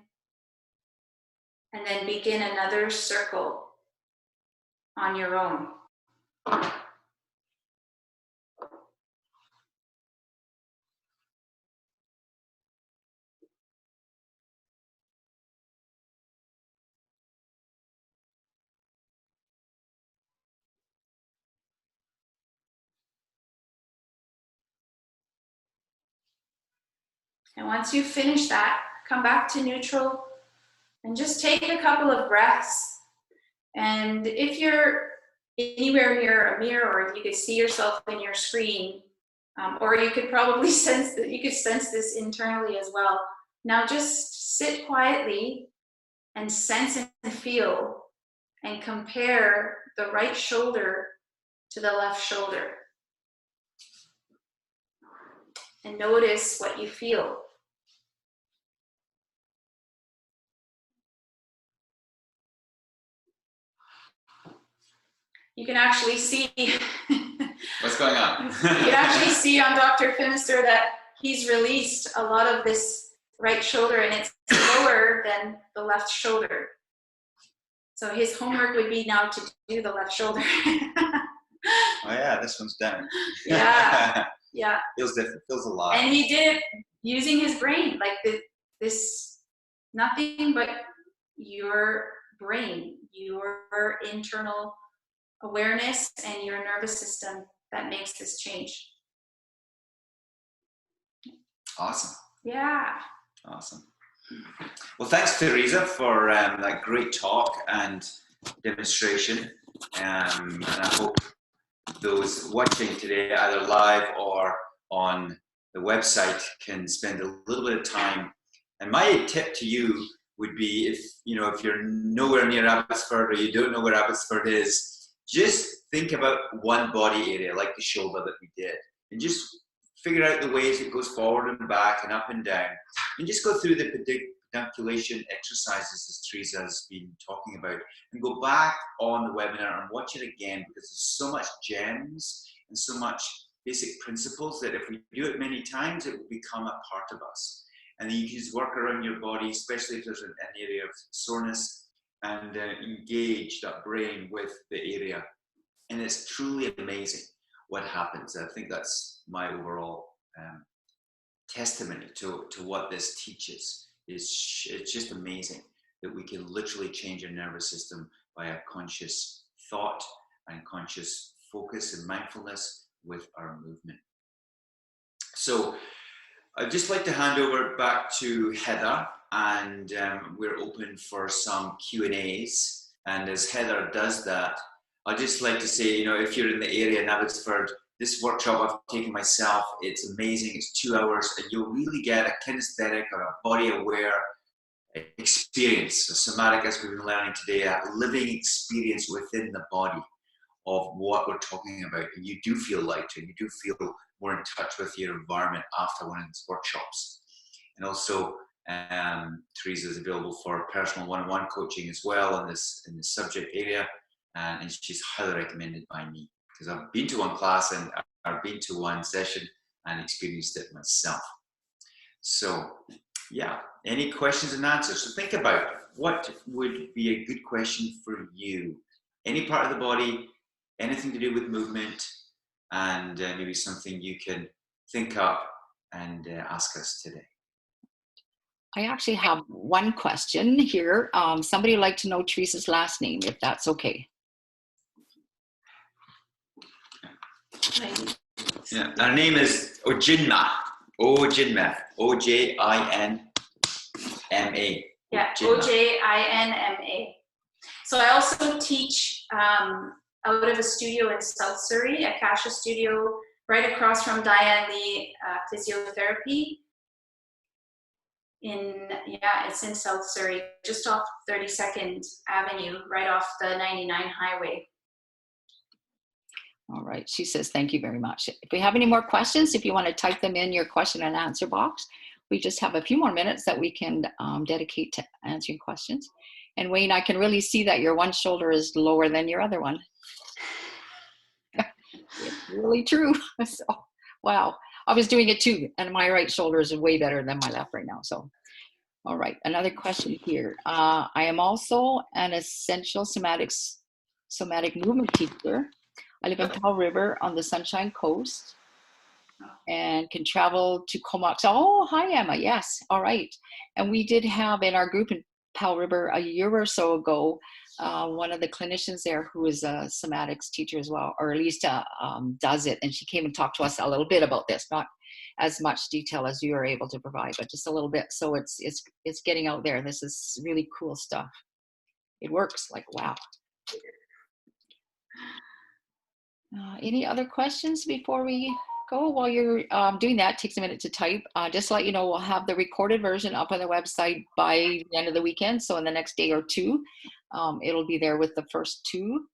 And then begin another circle on your own. And once you finish that, come back to neutral and just take a couple of breaths. And if you're anywhere near a mirror, or if you could see yourself in your screen, or you could probably sense that you could sense this internally as well. Now just sit quietly and sense and feel and compare the right shoulder to the left shoulder. And notice what you feel. You can actually see What's going on? you can actually see on Dr. Phimister that he's released a lot of this right shoulder, and it's lower than the left shoulder. So his homework would be now to do the left shoulder. Oh yeah, this one's down. Yeah, yeah. Feels different, feels alive. And he did it using his brain, like this, nothing but your brain, your internal awareness and your nervous system that makes this change. Awesome. Yeah. Awesome. Well, thanks, Teresa, for that great talk and demonstration. And I hope those watching today, either live or on the website, can spend a little bit of time. And my tip to you would be, if you're nowhere near Abbotsford, or you don't know where Abbotsford is, just think about one body area, like the shoulder that we did, and just figure out the ways it goes forward and back and up and down, and just go through the pandiculation exercises as Teresa has been talking about, and go back on the webinar and watch it again, because there's so much gems and so much basic principles that if we do it many times, it will become a part of us. And then you can just work around your body, especially if there's an area of soreness, and engage that brain with the area. And it's truly amazing what happens. I think that's my overall testimony to what this teaches. It's just amazing that we can literally change our nervous system by a conscious thought and conscious focus and mindfulness with our movement. So I'd just like to hand over back to Heather, and we're open for some Q&As. And as Heather does that, I'd just like to say, if you're in the area in Abbotsford, this workshop I've taken myself, it's amazing. It's 2 hours, and you'll really get a kinesthetic or a body-aware experience, a somatic, as we've been learning today, a living experience within the body of what we're talking about. And you do feel lighter, you do feel more in touch with your environment after one of these workshops. And also, Teresa is available for personal one-on-one coaching as well in this subject area, and she's highly recommended by me, because I've been to one class and I've been to one session and experienced it myself. So yeah, any questions and answers? So think about what would be a good question for you. Any part of the body, anything to do with movement, and maybe something you can think up and ask us today. I actually have one question here. Somebody would like to know Teresa's last name, if that's okay. Yeah, her name is Ojinma. Ojinma. O-J-I-N-M-A. Yeah, O-J-I-N-M-A. So I also teach out of a studio in South Surrey, a Kasha studio right across from Diane Lee Physiotherapy. It's in South Surrey, just off 32nd Avenue, right off the 99 highway. All right. She says, thank you very much. If we have any more questions, if you want to type them in your question and answer box, we just have a few more minutes that we can dedicate to answering questions. And Wayne, I can really see that your one shoulder is lower than your other one. It's really true. So, wow. I was doing it too. And my right shoulder is way better than my left right now. So, all right. Another question here. I am also an essential somatic movement teacher. I live in Powell River on the Sunshine Coast and can travel to Comox. Oh, hi, Emma. Yes. All right. And we did have in our group in Powell River a year or so ago, one of the clinicians there who is a somatics teacher as well, or at least does it. And she came and talked to us a little bit about this, not as much detail as you are able to provide, but just a little bit. So it's getting out there. This is really cool stuff. It works. Like, wow. Any other questions before we go? While you're doing that, it takes a minute to type. Just to let you know, we'll have the recorded version up on the website by the end of the weekend. So in the next day or two, it'll be there with the first two.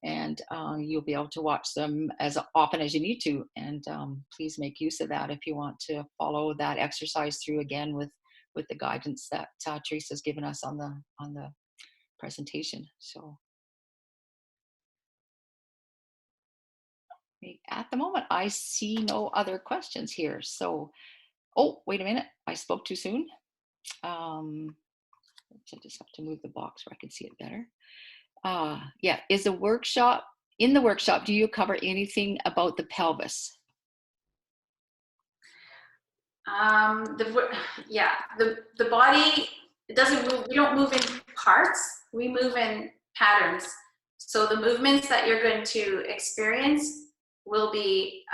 And you'll be able to watch them as often as you need to. And please make use of that if you want to follow that exercise through again with the guidance that Teresa's given us on the presentation. So at the moment, I see no other questions here. So, oh, wait a minute. I spoke too soon. I just have to move the box where I can see it better. Yeah, in the workshop, do you cover anything about the pelvis? The body, it doesn't move. We don't move in parts. We move in patterns. So the movements that you're going to experience will be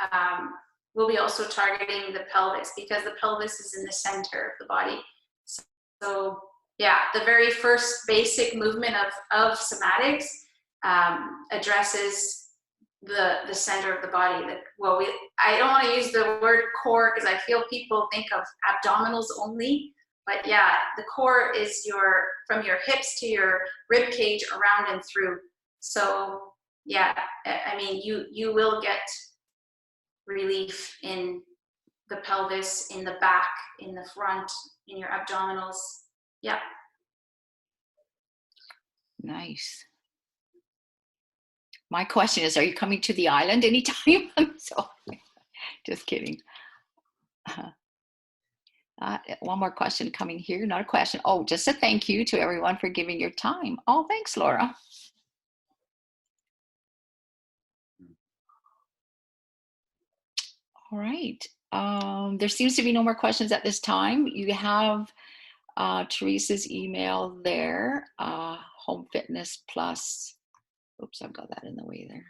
also targeting the pelvis, because the pelvis is in the center of the body. So yeah, the very first basic movement of somatics addresses the center of the body. I don't want to use the word core because I feel people think of abdominals only, but yeah, the core is from your hips to your rib cage, around and through. So yeah, I mean, you will get relief in the pelvis, in the back, in the front, in your abdominals. Yeah. Nice. My question is, are you coming to the island anytime? So, just kidding. One more question coming here. Not a question. Oh, just a thank you to everyone for giving your time. Oh, thanks, Laura. All right. There seems to be no more questions at this time. You have Teresa's email there, Home Fitness Plus. Oops, I've got that in the way there.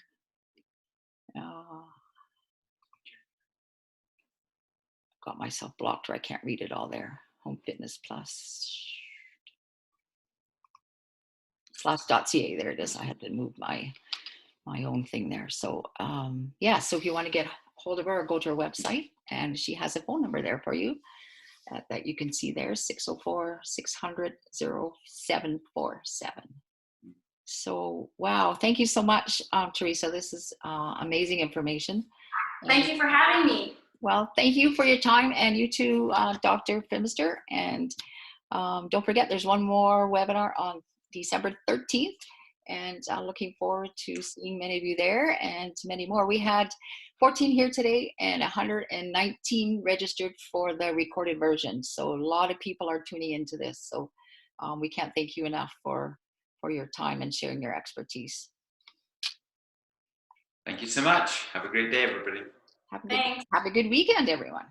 Got myself blocked where I can't read it all there. Home Fitness Plus. Plus.ca, there it is. I had to move my own thing there. So yeah, so if you want to get hold of her, go to her website, and she has a phone number there for you that you can see there, 604-600-0747. So wow, thank you so much, Teresa. This is amazing information. Thank you for having me. Well, thank you for your time, and you too, Dr. Phimister. And don't forget, there's one more webinar on December 13th, and I'm looking forward to seeing many of you there and many more. We had 14 here today and 119 registered for the recorded version. So a lot of people are tuning into this. So we can't thank you enough for your time and sharing your expertise. Thank you so much. Have a great day, everybody. Have a good weekend, everyone.